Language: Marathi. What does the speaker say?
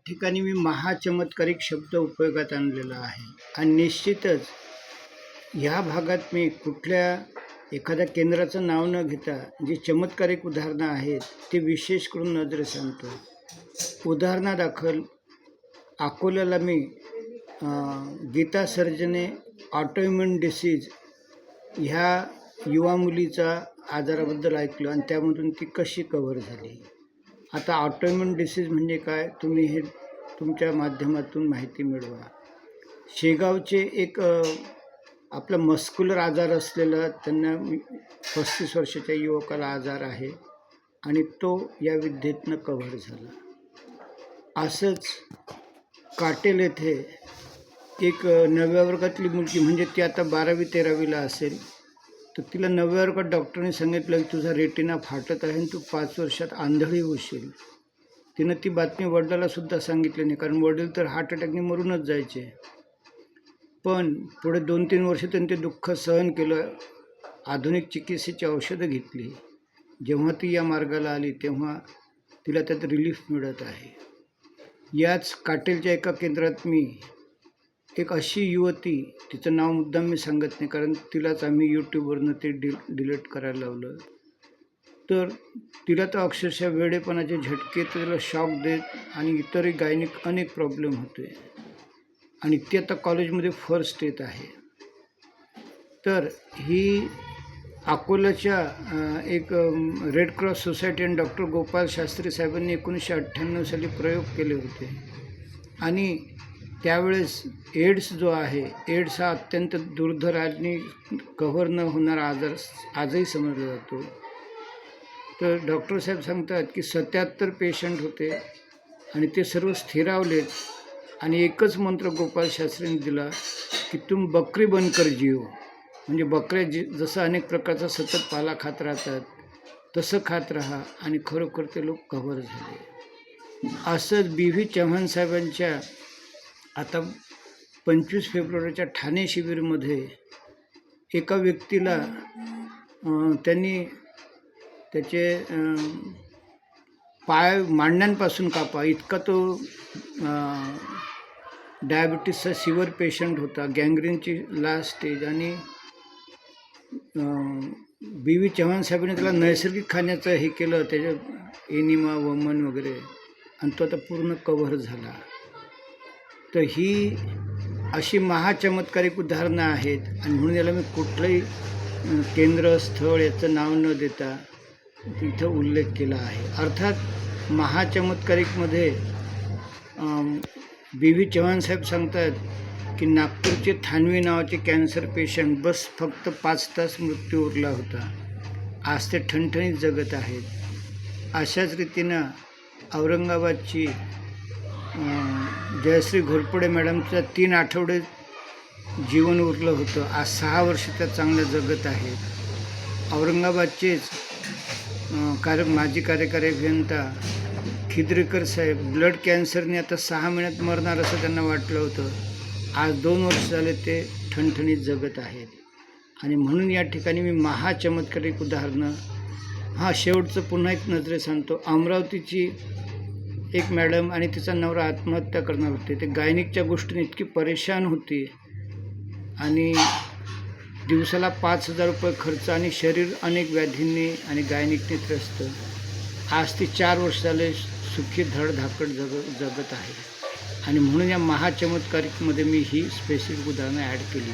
ठिकाणी मी महाचमत्कारिक शब्द उपयोगात आणलेला आहे आणि निश्चितच ह्या भागात मी कुठल्या एखाद्या केंद्राचं नाव न घेता जी चमत्कारिक उदाहरणं आहेत ते विशेष करून नजरेस आणतो. उदाहरणादाखल अकोल्याला मी गीता सर्जने ऑटोइम्यून डिसीज ह्या युवा मुलीचा आजाराबद्दल ऐकलं आणि त्यामधून ती कशी कव्हर झाली. आता ऑटोइम्यून डिसीज म्हणजे काय, तुम्ही हे तुमच्या माध्यमातून माहिती मिळवा. शेगावचे एक आपला मस्क्युलर आजार असलेला त्यांना 35 वर्षाच्या युवकाला आजार आहे आणि तो या विद्येतनं कव्हर झाला. असंच काटेल येथे एक 9व्या वर्गातली मुलगी, म्हणजे ती आता 12वी-13वीला असेल, तर तिला 9व्या वर्गात डॉक्टरने सांगितलं की तुझा रेटिना फाटत आहे आणि तू 5 वर्षात आंधळी होशील. तिनं ती बातमी वडिलांनासुद्धा सांगितली नाही, कारण वडील तर हार्ट अटॅकने मरूनच जायचे. पण पुढे 2-3 वर्ष त्यांनी ते दुःख सहन केलं, आधुनिक चिकित्सेची औषधं घेतली. जेव्हा ती या मार्गाला आली तेव्हा तिला त्यात रिलीफ मिळत आहे. याच काटेलच्या एका केंद्रात मी एक अशी युवती, तिचं नाव मुद्दाम मी सांगत नाही कारण तिलाच आम्ही यूट्यूबवरनं ते डिलीट करायला लावलं, तर तिला तर अक्षरशः वेडेपणाचे झटके, त्याला शॉक देत आणि इतरही गायनिक अनेक प्रॉब्लेम होते आणि ती आता कॉलेजमध्ये फर्स्ट येत आहे. तर ही अकोल्याच्या एक रेड क्रॉस सोसायटी आणि डॉक्टर गोपाल शास्त्री साहेबांनी 1998 साली प्रयोग केले होते आणि त्यावेळेस एड्स जो आहे, एड्स हा अत्यंत दुर्धर आणि कव्हर न होणारा आजार आजही समजला जातो. तर डॉक्टर साहेब सांगतात की 77 पेशंट होते आणि ते सर्व स्थिरावलेत आणि एकच मंत्र गोपाल शास्त्रींनी दिला की तुम बकरी बनकर जिओ. म्हणजे बकऱ्या जसं अनेक प्रकारचा सतत पाला खात राहतात तसं खात राहा, आणि खरोखर ते लोक कव्हर झाले. असंच B.V. चव्हाण साहेबांच्या आता 25 फेब्रुवारीच्या ठाणे शिबिरमध्ये एका व्यक्तीला त्यांनी त्याचे पाय मांड्यांपासून कापा इतका तो डायबिटीसचा सिव्हिअर पेशंट होता, गँग्रीनची लास्ट स्टेज, आणि B.V. चव्हाण साहेबांनी त्याला नैसर्गिक खाण्याचं हे केलं, त्याच्यात एनिमा वमन वगैरे, आणि तो आता पूर्ण कव्हर झाला. तर ही अशी महाचमत्कारिक उदाहरणं आहेत आणि म्हणून याला मी कुठलंही केंद्र स्थळ याचं नाव न देता तिथं उल्लेख केला आहे. अर्थात महाचमत्कारिकमध्ये B.V. चव्हाण साहेब सांगतात की नागपूरचे थानवी नावाचे कॅन्सर पेशंट बस फक्त 5 तास मृत्यू उरला होता, आज ते ठणठणीत जगत आहेत. अशाच रीतीनं औरंगाबादची जयश्री घोरपडे मॅडमचं 3 आठवडे जीवन उरलं होतं, आज 6 वर्ष त्या चांगल्या जगत आहेत. औरंगाबादचेच माजी कार्यकारी अभियंता खिद्रेकर साहेब ब्लड कॅन्सरने आता 6 महिन्यात मरणार असं त्यांना वाटलं होतं, आज 2 वर्ष झाले ते ठणठणीत जगत आहेत. आणि म्हणून या ठिकाणी मी महाचमत्कारिक उदाहरणं, शेवटचं पुन्हा एक नजरेस आणतो. अमरावतीची एक मॅडम आणि तिचा नवरा आत्महत्या करणार होते. ते गायनिकच्या गोष्टीने इतकी परेशान होती आणि दिवसाला 5,000 रुपये खर्च आणि शरीर अनेक व्याधींनी आणि गायनिकने त्रस्त. आज ती 4 वर्ष झाले सुखी धडधाकट जगत आहे. आणि म्हणून या महाचमत्कारिकमध्ये मी ही स्पेसिफिक उदाहरणं ॲड केली.